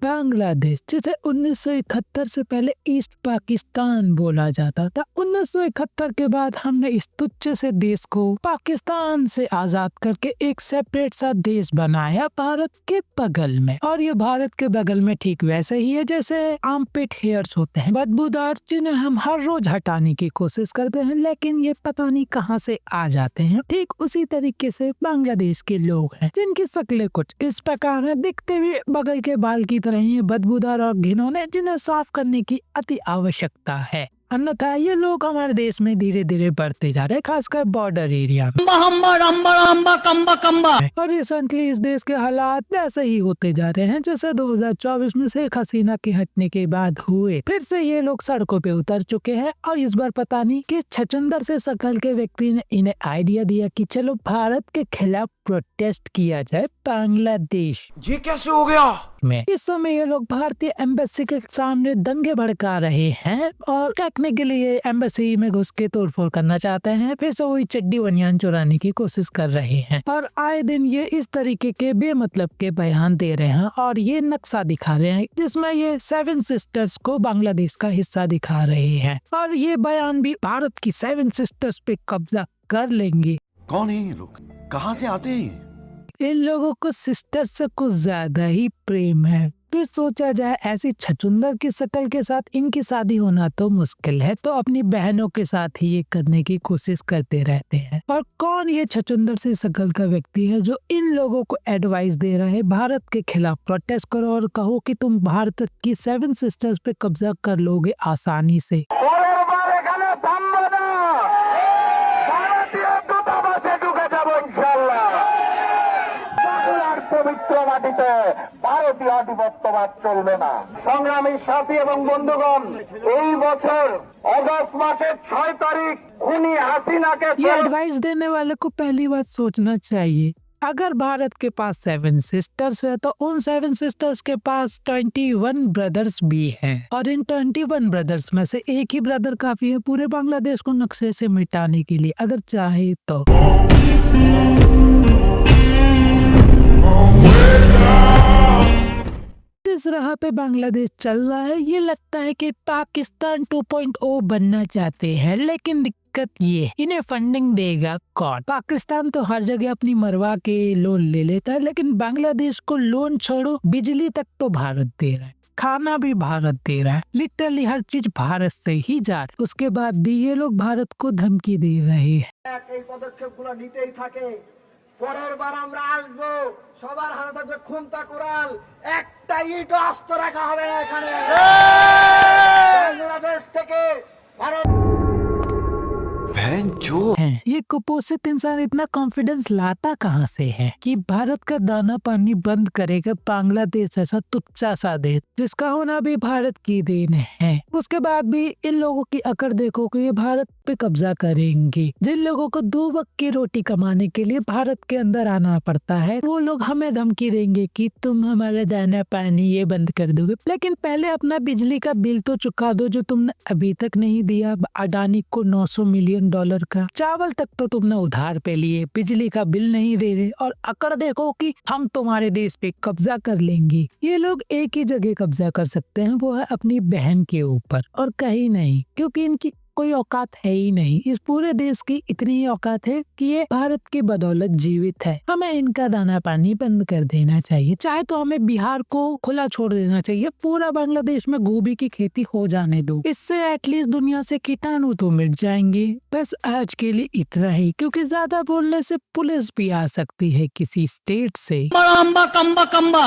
बांग्लादेश, जिसे 1971 से पहले ईस्ट पाकिस्तान बोला जाता था, 1971 के बाद हमने इस तुच्छ से देश को पाकिस्तान से आजाद करके एक सेपरेट सा देश बनाया भारत के बगल में। और ये भारत के बगल में ठीक वैसे ही है जैसे आर्मपिट हेयर्स होते हैं, बदबूदार, जिन्हें हम हर रोज हटाने की कोशिश करते हैं लेकिन ये पता नहीं कहाँ से आ जाते हैं। ठीक उसी तरीके से बांग्लादेश के लोग हैं जिनकी शक्लें कुछ इस प्रकार है, दिखते हुए बगल के बाल की तरह ही बदबूदार और घिनौने, जिन्हें साफ करने की अति आवश्यकता है। अन्यथा ये लोग हमारे देश में धीरे धीरे बढ़ते जा रहे हैं, खासकर बॉर्डर एरिया में। और रिसेंटली इस देश के हालात वैसे ही होते जा रहे हैं जैसे 2024 में शेख हसीना के हटने के बाद हुए। फिर से ये लोग सड़कों पे उतर चुके हैं और इस बार पता नहीं किस छचुंदर से शकल के व्यक्ति ने इन्हें आइडिया दिया कि चलो भारत के खिलाफ प्रोटेस्ट किया जाए बांग्लादेश। ये कैसे हो गया? इस समय ये लोग भारतीय एम्बेसी के सामने दंगे भड़का रहे हैं और के लिए एम्बेसी में घुस के तोड़फोड़ करना चाहते हैं। फिर से वही चड्डी बनियान चुराने की कोशिश कर रहे हैं और आए दिन ये इस तरीके के बेमतलब के बयान दे रहे हैं और ये नक्शा दिखा रहे हैं जिसमें ये 7 सिस्टर्स को बांग्लादेश का हिस्सा दिखा रहे हैं और ये बयान भी भारत की 7 सिस्टर्स पे कब्जा कर लेंगे। कौन है ये लोग? कहाँ से आते हैं? इन लोगों को सिस्टर से कुछ ज्यादा ही प्रेम है। फिर सोचा जाए ऐसी छचुंदर की शक्ल के साथ इनकी शादी होना तो मुश्किल है, तो अपनी बहनों के साथ ही ये करने की कोशिश करते रहते हैं। और कौन ये छचुंदर सी शक्ल का व्यक्ति है जो इन लोगों को एडवाइस दे रहा है भारत के खिलाफ प्रोटेस्ट करो और कहो कि तुम भारत की 7 सिस्टर्स पे कब्जा कर लोगे आसानी से। পবিত্র মাটিতে ভারতীয় আধিপত্যবাদ চলবে না। সংগ্রামী সাথী এবং বন্ধুগণ, এই বছর अगस्त মাসের 6 তারিখ খুনি হাসিনাকে ये एडवाइस देने वाले को पहली बात सोचना चाहिए। अगर भारत के पास 7 सिस्टर्स है तो उन 7 सिस्टर्स के पास 21 ब्रदर्स भी हैं और इन 21 ब्रदर्स में से एक ही ब्रदर काफी है पूरे बांग्लादेश को नक्शे से मिटाने के लिए, अगर चाहे तो। इस राह पे बांग्लादेश चल रहा है। ये लगता है कि पाकिस्तान 2.0 बनना चाहते हैं, लेकिन दिक्कत ये, इन्हें फंडिंग देगा कौन? पाकिस्तान तो हर जगह अपनी मरवा के लोन ले लेता है, लेकिन बांग्लादेश को लोन छोड़ो, बिजली तक तो भारत दे रहा है, खाना भी भारत दे रहा है, लिटरली हर चीज भारत से ही जा रही। उसके बाद भी ये लोग भारत को धमकी दे रहे हैं। পরের বার আমরা আসবো, সবার হাতে থাকবে খুন্তা কুড়াল, একটা ইট অস্ত্র রাখা হবে না এখানে। বাংলাদেশ থেকে ভারত ये कुपोषित इंसान इतना कॉन्फिडेंस लाता कहाँ से है कि भारत का दाना पानी बंद करेगा बांग्लादेश ऐसा तुच्चा सा देश जिसका होना भी भारत की देन है। उसके बाद भी इन लोगों की अकड़ देखो कि ये भारत पे कब्जा करेंगे। जिन लोगों को 2 वक्त की रोटी कमाने के लिए भारत के अंदर आना पड़ता है, वो लोग हमें धमकी देंगे कि तुम हमारा दाना पानी ये बंद कर दोगे, लेकिन पहले अपना बिजली का बिल तो चुका दो जो तुमने अभी तक नहीं दिया अडानी को $900 मिलियन का। चावल तक तो तुमने उधार पे लिए, बिजली का बिल नहीं दे रहे और अकड़ देखो कि हम तुम्हारे देश पे कब्जा कर लेंगे। ये लोग एक ही जगह कब्जा कर सकते हैं, वो है अपनी बहन के ऊपर और कहीं नहीं, क्योंकि इनकी कोई औकात है ही नहीं। इस पूरे देश की इतनी ही औकात है कि ये भारत की बदौलत जीवित है। हमें इनका दाना पानी बंद कर देना चाहिए, चाहे तो हमें बिहार को खुला छोड़ देना चाहिए, पूरा बांग्लादेश में गोभी की खेती हो जाने दो, इससे एटलीस्ट दुनिया से कीटाणु तो मिट जाएंगे। बस आज के लिए इतना ही, क्योंकि ज्यादा बोलने से पुलिस भी आ सकती है किसी स्टेट से।